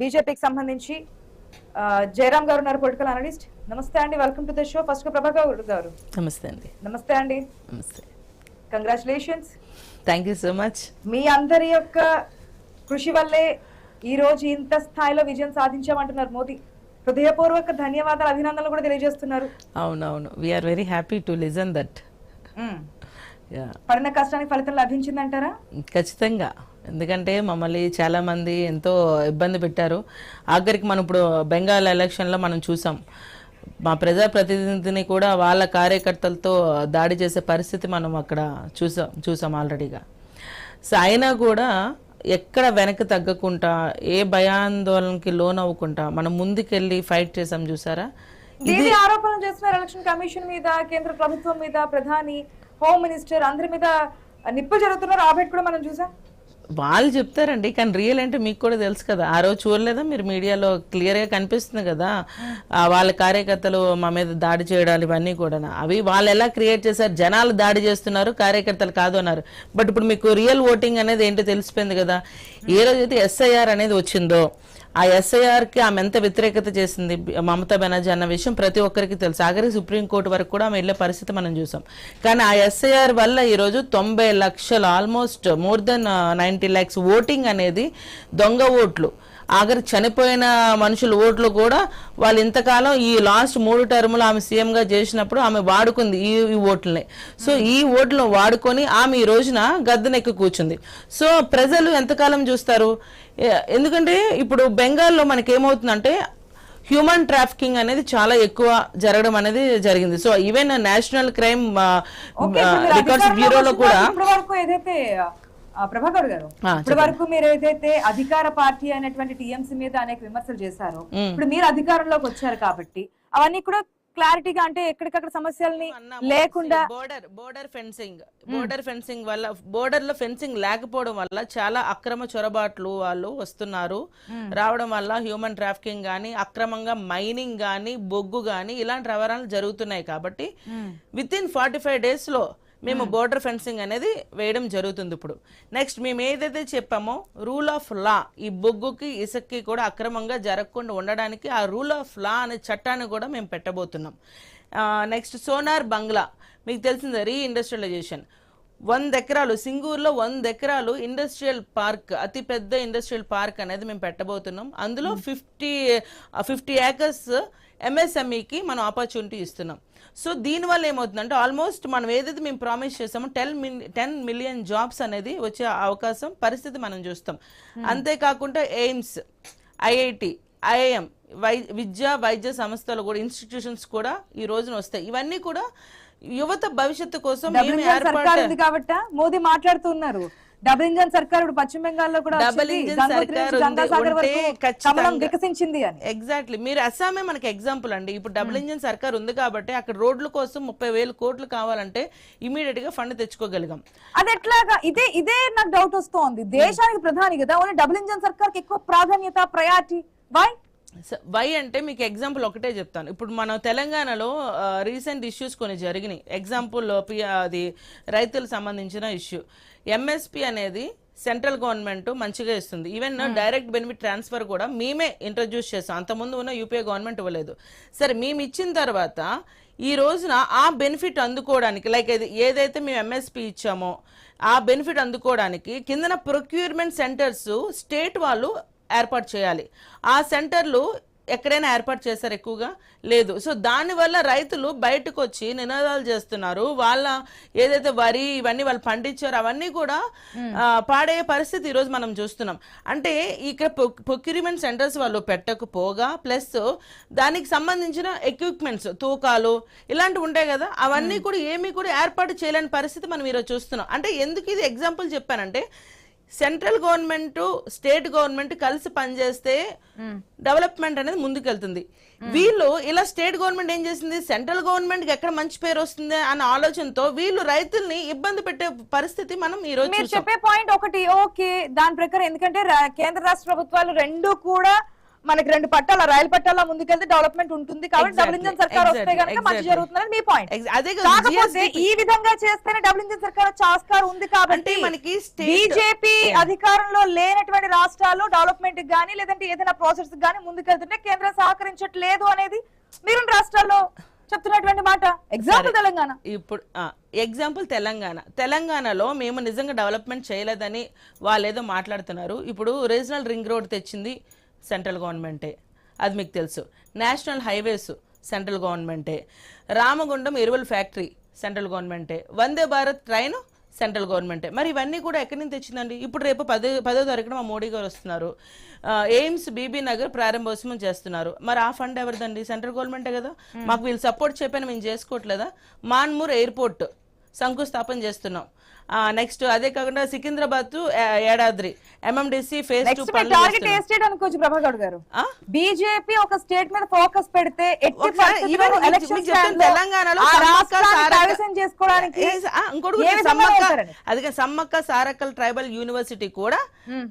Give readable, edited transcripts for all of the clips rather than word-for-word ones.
బీజేపీకి సంబంధించి జయరామ్ గారు ఉన్నారు, పొలిటికల్ అనలిస్ట్. నమస్తే అండి, welcome to the show. First గా ప్రభాకర్ గారు. నమస్తే అండి. నమస్తే అండి. నమస్తే. Congratulations. Thank you so much. మీ అందరి యొక్క కృషి వల్లే ఈ రోజు ఇంత స్థాయిలో విజయం సాధించామంటున్నారు మోదీ. హృదయపూర్వక ధన్యవాదాలు, అభినందనలు కూడా తెలియజేస్తున్నారు. అవునవును, we are very happy to listen that. పడిన కష్టానికి ఫలితం లభించిందంటారా? ఖచ్చితంగా. ఎందుకంటే మమ్మల్ని చాలా మంది ఎంతో ఇబ్బంది పెట్టారు. ఆఖరికి మనం ఇప్పుడు బెంగాల్ ఎలక్షన్లో మనం చూసాం, మా ప్రజాప్రతినిధిని కూడా వాళ్ళ కార్యకర్తలతో దాడి చేసే పరిస్థితి మనం అక్కడ చూసాం ఆల్రెడీగా. సో అయినా కూడా ఎక్కడ వెనక్కి తగ్గకుండా, ఏ భయాందోళనకి లోన్ అవ్వకుండా మనం ముందుకెళ్ళి ఫైట్ చేసాం. చూసారా, ఇది ఆరోపణలు చేస్తున్నారు ఎలక్షన్ కమిషన్ మీద, కేంద్ర ప్రభుత్వం మీద, ప్రధాని, హోమ్ మినిస్టర్ అందరి మీద నిప్పు జరుగుతున్నారు. ఆ కూడా మనం చూసాం. వాళ్ళు చెప్తారండి, కానీ రియల్ అంటే మీకు కూడా తెలుసు కదా. ఆ రోజు చూడలేదా మీరు? మీడియాలో క్లియర్గా కనిపిస్తుంది కదా, వాళ్ళ కార్యకర్తలు మా మీద దాడి చేయడాలు ఇవన్నీ కూడా. అవి వాళ్ళు ఎలా క్రియేట్ చేశారు? జనాలు దాడి చేస్తున్నారు, కార్యకర్తలు కాదు అన్నారు. బట్ ఇప్పుడు మీకు రియల్ ఓటింగ్ అనేది ఏంటో తెలిసిపోయింది కదా. ఏ రోజైతే ఎస్ఐఆర్ అనేది వచ్చిందో, ఆ ఎస్ఐఆర్కి ఆమె ఎంత వ్యతిరేకత చేసింది మమతా బెనర్జీ అన్న విషయం ప్రతి ఒక్కరికి తెలుసు. ఆఖరికి సుప్రీంకోర్టు వరకు కూడా ఆమె వెళ్ళే పరిస్థితి మనం చూసాం. కానీ ఆ ఎస్ఐఆర్ వల్ల ఈరోజు 90 లక్షలు, almost more than 90 lakhs voting అనేది దొంగ ఓట్లు. ఆఖరికి చనిపోయిన మనుషుల ఓట్లు కూడా వాళ్ళు ఇంతకాలం ఈ లాస్ట్ 3 టర్ములు ఆమె సీఎంగా చేసినప్పుడు ఆమె వాడుకుంది ఈ ఓట్లని. సో ఈ ఓట్లను వాడుకొని ఆమె ఈ రోజున గద్దెనెక్కి కూర్చుంది. సో ప్రజలు ఎంతకాలం చూస్తారు? ఎందుకంటే ఇప్పుడు బెంగాల్లో మనకి ఏమవుతుందంటే హ్యూమన్ ట్రాఫికింగ్ అనేది చాలా ఎక్కువ జరగడం అనేది జరిగింది. So even national crime records బ్యూరోలో కూడా ఏదైతే ప్రభాకర్ గారు ఇప్పటి వరకు మీరు ఏదైతే అధికార పార్టీ అయినటువంటి టీఎంసీ మీద అనేక విమర్శలు చేశారు, ఇప్పుడు మీరు అధికారంలోకి వచ్చారు కాబట్టి అవన్నీ కూడా క్లారిటీగా, అంటే ఎక్కడికక్కడ సమస్యల్ని లేకుండా బోర్డర్ ఫెన్సింగ్ వల్ల, బోర్డర్ లో ఫెన్సింగ్ లేకపోవడం వల్ల చాలా అక్రమ చొరబాట్లు వాళ్ళు వస్తున్నారు. రావడం వల్ల హ్యూమన్ ట్రాఫికింగ్ గానీ, అక్రమంగా మైనింగ్ గానీ, బొగ్గు గానీ ఇలాంటి వ్యవహారాలు జరుగుతున్నాయి. కాబట్టి విత్ ఇన్ 45 days లో మేము బోర్డర్ ఫెన్సింగ్ అనేది వేయడం జరుగుతుంది. ఇప్పుడు నెక్స్ట్ మేము ఏదైతే చెప్పామో రూల్ ఆఫ్ లా, ఈ బొగ్గుకి ఇసుక్కి కూడా అక్రమంగా జరగకుండా ఉండడానికి ఆ రూల్ ఆఫ్ లా అనే చట్టాన్ని కూడా మేము పెట్టబోతున్నాం. నెక్స్ట్ సోనార్ బంగ్లా, మీకు తెలిసిందే, రీఇండస్ట్రియలైజేషన్. 100 ఎకరాలు సింగూరులో 100 ఎకరాలు ఇండస్ట్రియల్ పార్క్, అతిపెద్ద ఇండస్ట్రియల్ పార్క్ అనేది మేము పెట్టబోతున్నాం. అందులో 50 acres ఎంఎస్ఎంఈకి మనం ఆపర్చునిటీ ఇస్తున్నాం. సో దీనివల్ల ఏమవుతుందంటే ఆల్మోస్ట్ మనం ఏదైతే మేము ప్రామిస్ చేసామో 10 million జాబ్స్ అనేది వచ్చే అవకాశం పరిస్థితి మనం చూస్తాం. అంతేకాకుండా ఎయిమ్స్, ఐఐటి, ఐఐఎం, వైద్య సంస్థలు కూడా, ఇన్స్టిట్యూషన్స్ కూడా ఈ రోజున వస్తాయి. ఇవన్నీ కూడా యువత భవిష్యత్తు కోసం కాబట్టి మోదీ మాట్లాడుతున్నారు. డబుల్ ఇంజన్ సర్కార్ ఇప్పుడు పశ్చిమ బెంగాల్లో కూడా వికసించింది అని. ఎగ్జాక్ట్లీ, మీరు అస్సామే మనకి ఎగ్జాంపుల్ అండి. ఇప్పుడు డబుల్ ఇంజన్ సర్కార్ ఉంది కాబట్టి అక్కడ రోడ్ల కోసం 30,000 కోట్లు కావాలంటే ఇమీడియట్ గా ఫండ్ తెచ్చుకోగలిగాం. అది ఎట్లాగా? ఇదే నాకు డౌట్ వస్తోంది. దేశానికి ప్రధాని కదా, ఓన్లీ డబుల్ ఇంజన్ సర్కార్ ఎక్కువ ప్రాధాన్యత, ప్రయారిటీ. వై అంటే మీకు ఎగ్జాంపుల్ ఒకటే చెప్తాను. ఇప్పుడు మన తెలంగాణలో రీసెంట్ ఇష్యూస్ కొన్ని జరిగినాయి. ఎగ్జాంపుల్ అది రైతులకు సంబంధించిన ఇష్యూ. ఎంఎస్పి అనేది సెంట్రల్ గవర్నమెంట్ మంచిగా ఇస్తుంది. ఈవెన్ డైరెక్ట్ బెనిఫిట్ ట్రాన్స్ఫర్ కూడా మేమే ఇంట్రడ్యూస్ చేస్తాం. అంతకుముందు ఉన్న యూపీఏ గవర్నమెంట్ ఇవ్వలేదు. సరే, మేము ఇచ్చిన తర్వాత ఈ రోజున ఆ బెనిఫిట్ అందుకోవడానికి, లైక్ ఏదైతే మేము ఎంఎస్పి ఇచ్చామో ఆ బెనిఫిట్ అందుకోవడానికి కిందన ప్రొక్యూర్మెంట్ సెంటర్స్ స్టేట్ వాళ్ళు ఏర్పాటు చేయాలి. ఆ సెంటర్లు ఎక్కడైనా ఏర్పాటు చేశారు? ఎక్కువగా లేదు. సో దానివల్ల రైతులు బయటకు వచ్చి నినాదాలు చేస్తున్నారు. వాళ్ళ ఏదైతే వరి ఇవన్నీ వాళ్ళు పండించారో అవన్నీ కూడా పాడయ్యే పరిస్థితి ఈరోజు మనం చూస్తున్నాం. అంటే ఇక్కడ ప్రొక్యూర్మెంట్ సెంటర్స్ వాళ్ళు పెట్టకపోగా, ప్లస్ దానికి సంబంధించిన ఎక్విప్మెంట్స్, తూకాలు ఇలాంటివి ఉంటాయి కదా, అవన్నీ కూడా ఏమీ కూడా ఏర్పాటు చేయలేని పరిస్థితి మనం ఈరోజు చూస్తున్నాం. అంటే ఎందుకు ఇది ఎగ్జాంపుల్ చెప్పానంటే, సెంట్రల్ గవర్నమెంట్, స్టేట్ గవర్నమెంట్ కలిసి పనిచేస్తే డెవలప్మెంట్ అనేది ముందుకెళ్తుంది. వీళ్ళు ఇలా స్టేట్ గవర్నమెంట్ ఏం చేసింది, సెంట్రల్ గవర్నమెంట్ కి ఎక్కడ మంచి పేరు వస్తుంది అన్న ఆలోచనతో వీళ్ళు రైతుల్ని ఇబ్బంది పెట్టే పరిస్థితి మనం ఈ రోజు. మీరు చెప్పే పాయింట్ ఒకటి ఓకే, దాని ప్రకారం ఎందుకంటే కేంద్ర రాష్ట్ర ప్రభుత్వాలు రెండు కూడా మనకి 2 పట్టాల రైలు పట్టాల ముందుకెళ్తే డెవలప్మెంట్ ఉంటుంది కాబట్టి డబుల్ ఇంజన్ సర్కార్ వస్తే కనుక మంచి జరుగుతుందని మీ పాయింట్. కాకపోతే ఈ విధంగా చేస్తేనే డబుల్ ఇంజన్ సర్కార్ వచ్చే ఆస్కారం ఉంది కాబట్టి మనకి బీజేపీ అధికారంలో లేనటువంటి రాష్ట్రాల్లో డెవలప్మెంట్ గానీ లేదంటే ఏదైనా ప్రాసెస్ గానీ ముందుకెళ్తుంటే కేంద్రం సహకరించట్లేదు అనేది మీరు రాష్ట్రాల్లో చెప్తున్నటువంటి మాట. ఎగ్జాంపుల్ తెలంగాణ. ఇప్పుడు ఎగ్జాంపుల్ తెలంగాణలో మేము నిజంగా డెవలప్మెంట్ చేయలేదని వాళ్ళు ఏదో మాట్లాడుతున్నారు. ఇప్పుడు రీజనల్ రింగ్ రోడ్ తెచ్చింది సెంట్రల్ గవర్నమెంటే, అది మీకు తెలుసు. నేషనల్ హైవేస్ సెంట్రల్ గవర్నమెంటే, రామగుండం ఎరువుల ఫ్యాక్టరీ సెంట్రల్ గవర్నమెంటే, వందే భారత్ ట్రైన్ సెంట్రల్ గవర్నమెంటే. మరి ఇవన్నీ కూడా ఎక్కడి నుంచి తెచ్చిందండి? ఇప్పుడు రేపు 10వ తారీఖున మా మోడీ గారు వస్తున్నారు, ఎయిమ్స్ బీబీ నగర్ ప్రారంభోత్సవం చేస్తున్నారు. మరి ఆ ఫండ్ ఎవరిదండి? సెంట్రల్ గవర్నమెంటే కదా. మాకు వీళ్ళు సపోర్ట్ చెప్పిన మేము చేసుకోవట్లేదా? మాన్మూర్ ఎయిర్పోర్ట్ శంకుస్థాపన చేస్తున్నాం. నెక్స్ట్ అదే కాకుండా సికింద్రాబాద్ ఏడాద్రి ఎంఎండిసి ఫేజ్ 2 టార్గెట్ ఏ స్టేట్ అనుకోవచ్చు ప్రభాకర్ గారు? బీజేపీ ఒక స్టేట్ మీద ఫోకస్ పెడితే తెలంగాణలో అదే సమ్మక్క సారక్కల్ ట్రైబల్ యూనివర్సిటీ కూడా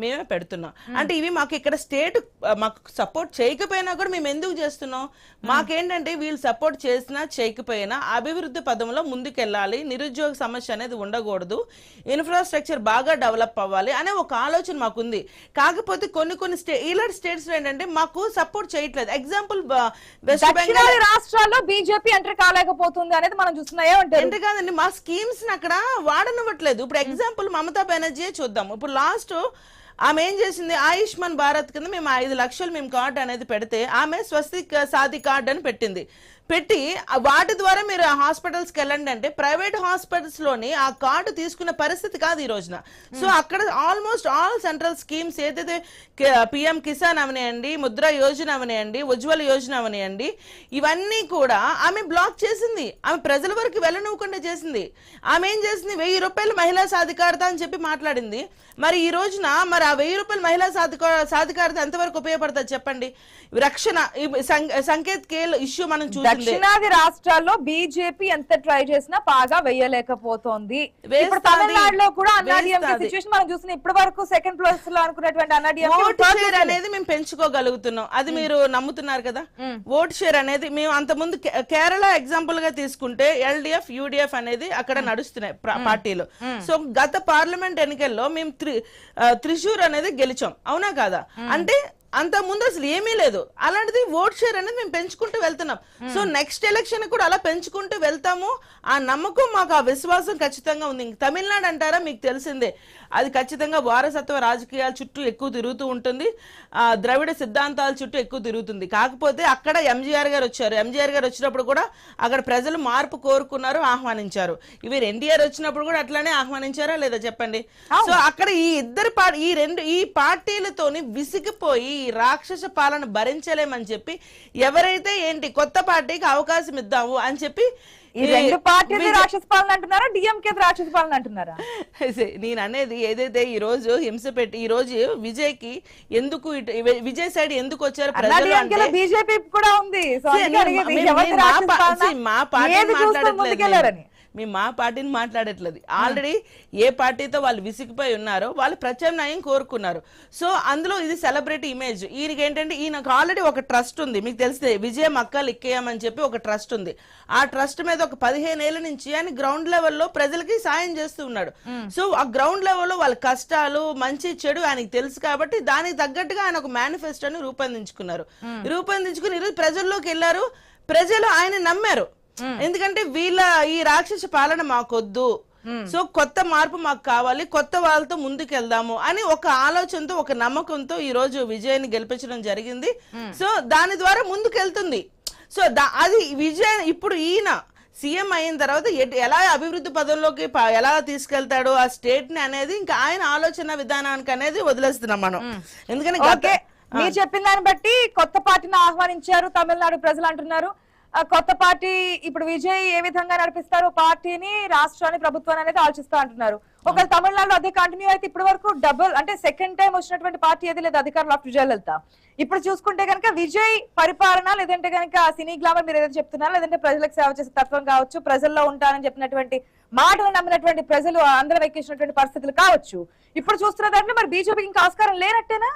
మేమే పెడుతున్నాం. అంటే ఇవి మాకు ఇక్కడ స్టేట్ మాకు సపోర్ట్ చేయకపోయినా కూడా మేము ఎందుకు చేస్తున్నాం? మాకేంటంటే వీళ్ళు సపోర్ట్ చేసినా చేయకపోయినా అభివృద్ధి పదంలో ముందుకెళ్ళాలి, నిరుద్యోగ సమస్య అనేది ఉండకూడదు, ఇన్ఫ్రాస్ట్రక్చర్ బాగా డెవలప్ అవ్వాలి అనే ఒక ఆలోచన మాకుంది. కాకపోతే కొన్ని ఇలాంటి స్టేట్స్ ఏంటంటే మాకు సపోర్ట్ చేయట్లేదు. ఎగ్జాంపుల్ వెస్ట్ బెంగాల్ రాష్ట్రాల్లో బీజేపీ ఎంటర్ కాలేకపోతుంది అనేది మనం చూస్తున్నాం. ఎంటర్ కాదండి, మా స్కీమ్స్ అక్కడ వాడనివ్వట్లేదు. ఇప్పుడు ఎగ్జాంపుల్ మమతా బెనర్జీ చూద్దాం. ఇప్పుడు లాస్ట్ ఆమె ఏం చేసింది? ఆయుష్మాన్ భారత్ కింద మేము 5 లక్షలు మేము కార్డు అనేది పెడితే ఆమె స్వస్తిక్ సాది కార్డు అని పెట్టి వాటి ద్వారా మీరు హాస్పిటల్స్కి వెళ్ళండి అంటే ప్రైవేట్ హాస్పిటల్స్ లోని ఆ కార్డు తీసుకునే పరిస్థితి కాదు ఈ రోజున. సో అక్కడ ఆల్మోస్ట్ ఆల్ సెంట్రల్ స్కీమ్స్ ఏదైతే పిఎం కిసాన్ అవనియండి, ముద్రా యోజన అవనియండి, ఉజ్వల యోజన అవనియండి, ఇవన్నీ కూడా ఆమె బ్లాక్ చేసింది. ఆమె ప్రజల వరకు వెళ్ళనివ్వకుండా చేసింది. ఆమె ఏం చేసింది? 1000 రూపాయలు మహిళా సాధికారత అని చెప్పి మాట్లాడింది. మరి ఈ రోజున మరి ఆ 1000 రూపాయలు మహిళా సాధికారత ఎంతవరకు ఉపయోగపడుతుంది చెప్పండి? రక్షణ సంకేత్ కేల్ ఇష్యూ మనం చూసి దక్షిణాది రాష్ట్రాల్లో బీజేపీ ఎంత ట్రై చేసినా బాగా వేయలేకపోతోంది. ఇప్పుడు తమిళనాడులో కూడా అన్నాడీఎంకే సిచువేషన్ మనం చూస్తున్నాం. ఇప్పటి వరకు సెకండ్ ప్లేస్ లో అనుకున్నటువంటి అన్నాడీఎంకే అనేది మేము పెంచుకోగలుగుతున్నాం. అది మీరు నమ్ముతున్నారు కదా? ఓట్ షేర్ అనేది మేము అంతకుముందు కేరళ ఎగ్జాంపుల్ గా తీసుకుంటే ఎల్డిఎఫ్ యూడిఎఫ్ అనేది అక్కడ నడుస్తున్నాయి పార్టీలు. సో గత పార్లమెంట్ ఎన్నికల్లో మేము త్రిశూర్ అనేది గెలిచాం, అవునా కాదా? అంటే అంత ముందు అసలు ఏమీ లేదు. అలాంటిది ఓట్ షేర్ అనేది మేము పెంచుకుంటూ వెళ్తున్నాం. సో నెక్స్ట్ ఎలక్షన్ కూడా అలా పెంచుకుంటూ వెళ్తాము. ఆ నమ్మకం మాకు, ఆ విశ్వాసం ఖచ్చితంగా ఉంది. తమిళనాడు అంటారా, మీకు తెలిసిందే, అది ఖచ్చితంగా వారసత్వ రాజకీయాల చుట్టూ ఎక్కువ తిరుగుతూ ఉంటుంది, ద్రవిడ సిద్ధాంతాల చుట్టూ ఎక్కువ తిరుగుతుంది. కాకపోతే అక్కడ ఎంజీఆర్ గారు వచ్చారు. ఎంజీఆర్ గారు వచ్చినప్పుడు కూడా అక్కడ ప్రజలు మార్పు కోరుకున్నారు, ఆహ్వానించారు. ఇవి ఎన్టీఆర్ వచ్చినప్పుడు కూడా అట్లానే ఆహ్వానించారా లేదా చెప్పండి? సో అక్కడ ఈ ఇద్దరు ఈ పార్టీలతోని విసిగిపోయి రాక్షస పాలన భరించలేమని చెప్పి ఎవరైతే ఏంటి కొత్త పార్టీకి అవకాశం ఇద్దాము అని చెప్పి రాక్షస పాలన అంటున్నారా, డిఎంకే రాక్షస పాలన అంటున్నారా? నేను అనేది ఏదైతే ఈ రోజు హింస పెట్టి ఈ రోజు విజయ్కి ఎందుకు విజయ్ సైడ్ ఎందుకు వచ్చారు ప్రజలు? బీజేపీ కూడా ఉంది. మా పార్టీ మాట్లాడట్లేదు, మేము మా పార్టీని మాట్లాడట్లేదు. ఆల్రెడీ ఏ పార్టీతో వాళ్ళు విసిగిపోయి ఉన్నారో వాళ్ళు ప్రత్యామ్నాయం కోరుకున్నారు. సో అందులో ఇది సెలబ్రిటీ ఇమేజ్. ఈయనకి ఏంటంటే ఈయనకు ఆల్రెడీ ఒక ట్రస్ట్ ఉంది, మీకు తెలిస్తే విజయ మక్కలు ఇక్కేయమని చెప్పి ఒక ట్రస్ట్ ఉంది. ఆ ట్రస్ట్ మీద ఒక 15 ఏళ్ల నుంచి ఆయన గ్రౌండ్ లెవెల్లో ప్రజలకి సాయం చేస్తూ ఉన్నాడు. సో ఆ గ్రౌండ్ లెవెల్లో వాళ్ళ కష్టాలు మంచి చెడు ఆయనకి తెలుసు కాబట్టి దానికి తగ్గట్టుగా ఆయన ఒక మేనిఫెస్టోని రూపొందించుకుని ఈరోజు ప్రజల్లోకి వెళ్ళారు. ప్రజలు ఆయన నమ్మారు. ఎందుకంటే వీళ్ళ ఈ రాక్షస పాలన మాకొద్దు, సో కొత్త మార్పు మాకు కావాలి, కొత్త వాళ్ళతో ముందుకు వెళ్దాము అని ఒక ఆలోచనతో, ఒక నమ్మకంతో ఈ రోజు విజయాన్ని గెలిపించడం జరిగింది. సో దాని ద్వారా ముందుకు వెళ్తుంది. సో అది విజయ్ ఇప్పుడు ఈయన సీఎం అయిన తర్వాత ఎలా అభివృద్ధి పదంలోకి ఎలా తీసుకెళ్తాడు ఆ స్టేట్ ని అనేది ఇంకా ఆయన ఆలోచన విధానానికి అనేది వదిలేస్తున్నాం మనం. ఎందుకంటే మీరు చెప్పిన దాన్ని బట్టి కొత్త పార్టీని ఆహ్వానించారు తమిళనాడు ప్రజలు అంటున్నారు. కొత్త పార్టీ ఇప్పుడు విజయ్ ఏ విధంగా నడిపిస్తారు పార్టీని, రాష్ట్రాన్ని, ప్రభుత్వాన్ని అనేది ఆలోచిస్తా అంటున్నారు. ఒక తమిళనాడులో అదే కంటిన్యూ అయితే ఇప్పటి వరకు డబుల్ అంటే సెకండ్ టైం వచ్చినటువంటి పార్టీ ఏది లేదు అధికారంలో ఆఫ్టర్ జయలలిత. ఇప్పుడు చూసుకుంటే కనుక విజయ్ పరిపాలన లేదంటే కనుక సినీ గ్లామర్ మీరు ఏదైతే చెప్తున్నారో, లేదంటే ప్రజలకు సేవ చేసే తత్వం కావచ్చు, ప్రజల్లో ఉంటానని చెప్పినటువంటి మాటలు నమ్మినటువంటి ప్రజలు అందరూ ఎక్కించినటువంటి పరిస్థితులు కావచ్చు. ఇప్పుడు చూస్తున్న దాంట్లో మరి బీజేపీకి ఇంకా ఆస్కారం లేనట్టేనా?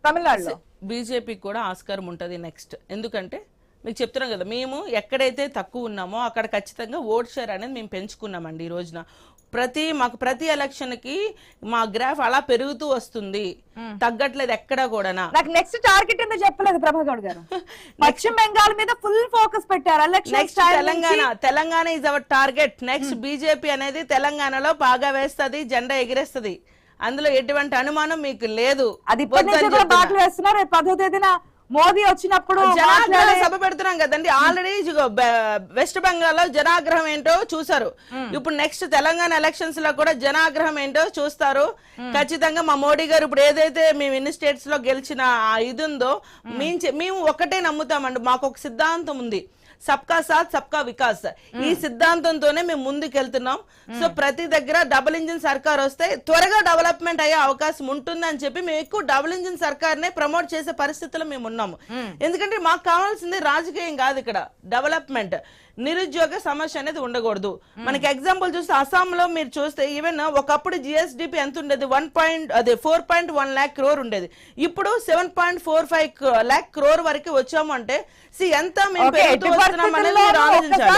తమిళనాడులో బీజేపీకి కూడా ఆస్కారం ఉంటుంది నెక్స్ట్. ఎందుకంటే మీకు చెప్తున్నాం కదా, మేము ఎక్కడైతే తక్కువ ఉన్నామో అక్కడ ఖచ్చితంగా ఓట్ షేర్ అనేది మేము పెంచుకున్నామండి. ఈ రోజున మాకు ప్రతి ఎలక్షన్ కి మా గ్రాఫ్ అలా పెరుగుతూ వస్తుంది, తగ్గట్లేదు ఎక్కడా కూడా. నాకు నెక్స్ట్ టార్గెట్ ఏందో చెప్పలేదు ప్రభాకర్ గారు. పశ్చిమ బెంగాల్ మీద ఫుల్ ఫోకస్ పెట్టారు. Next Telangana is our target. Next BJP అనేది తెలంగాణలో బాగా వేస్తది, జెండా ఎగిరేస్తది, అందులో ఎటువంటి అనుమానం మీకు లేదు. అది బాటలు వేస్తున్నారు. 10వ తేదీన మోదీ వచ్చినప్పుడు జనాగ్రహ సభ పెడుతున్నాం కదండి. ఆల్రెడీ వెస్ట్ బెంగాల్ లో జనాగ్రహం ఏంటో చూసారు. ఇప్పుడు నెక్స్ట్ తెలంగాణ ఎలక్షన్స్ లో కూడా జనాగ్రహం ఏంటో చూస్తారు ఖచ్చితంగా. మా మోడీ గారు ఇప్పుడు ఏదైతే మేము ఇన్ని స్టేట్స్ లో గెలిచిన ఇది ఉందో, మేము ఒకటే నమ్ముతామండి. మాకు ఒక సిద్ధాంతం ఉంది, సబ్కా సాత్ సబ్కా వికాస్. ఈ సిద్ధాంతంతోనే మేము ముందుకెళ్తున్నాం. సో ప్రతి దగ్గర డబుల్ ఇంజిన్ సర్కార్ వస్తే త్వరగా డెవలప్మెంట్ అయ్యే అవకాశం ఉంటుంది అని చెప్పి మేము ఎక్కువ డబుల్ ఇంజిన్ సర్కార్ నే ప్రమోట్ చేసే పరిస్థితుల్లో మేము ఉన్నాము. ఎందుకంటే మాకు కావాల్సింది రాజకీయం కాదు, ఇక్కడ డెవలప్మెంట్. నిరుద్యోగ సమస్య అనేది ఉండకూడదు. మనకి ఎగ్జాంపుల్ చూస్తే అస్సాంలో మీరు చూస్తే ఈవెన్ ఒకప్పుడు జిఎస్డిపి ఎంత ఉండేది, 4.1 lakh crore ఉండేది. ఇప్పుడు 7.45 lakh crore వరకు వచ్చాము అంటే ఎంత మేము పెరుగుతూ వస్తున్నాం అనేది మీరు ఆలోచించాలి.